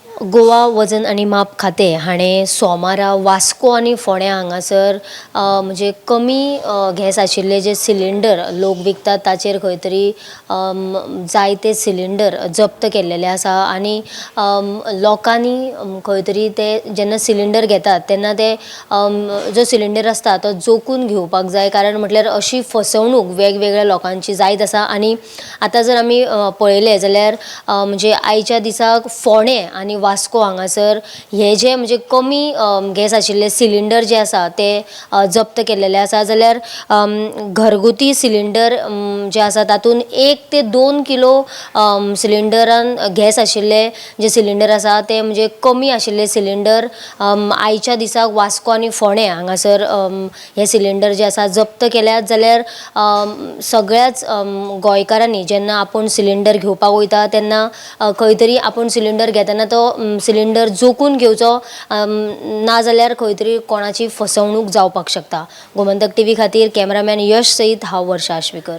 गोवा वजन आणि माप खाते हाणे सोमारा वास्को आणि फोंड्या हांगासर म्हणजे कमी गॅस आशिल्ले जे सिलिंडर लोक विकतात ताचेर खंय तरी जायते सिलिंडर जप्त केल्लेले आसा आनी लोकांनी खंय तरी ते जेन्ना सिलिंडर घेतात तेन्ना ते जो सिलिंडर आसता तो जोखून घेवपाक जाय, कारण म्हटल्यार अशी फसवणूक वेगवेगळ्या लोकांची जायत आसा. आनी आतां जर आमी पळयलें जाल्यार म्हणजे आयच्या दिसाक फोंडे आनी वास्को हांगासर हे जे म्हणजे कमी गॅस आशिल्ले सिलिंडर जे आसा ते जप्त केल्लेले आसा. जाल्यार घरगुती सिलिंडर जे आसा तातूंत 1 ते 2 किलो सिलिंडरान गॅस आशिल्ले जे सिलिंडर आसा ते म्हणजे कमी आशिल्ले सिलिंडर आयच्या दिसाक वास्को आनी फोंडे हांगासर हे सिलिंडर जे आसा जप्त केल्यात. जाल्यार सगळ्याच गोंयकारांनी जेन्ना आपूण सिलिंडर घेवपाक वयता तेन्ना खंय तरी आपूण सिलिंडर घेतना तो सिलिंडर जोखून घेवचो, नाजाल्यार खंय तरी कोणाची फसवणूक जावपाक शकता. गोमंतक टीव्ही खातीर कॅमेरामॅन यश सयत हांव वर्षा आश्वेकर.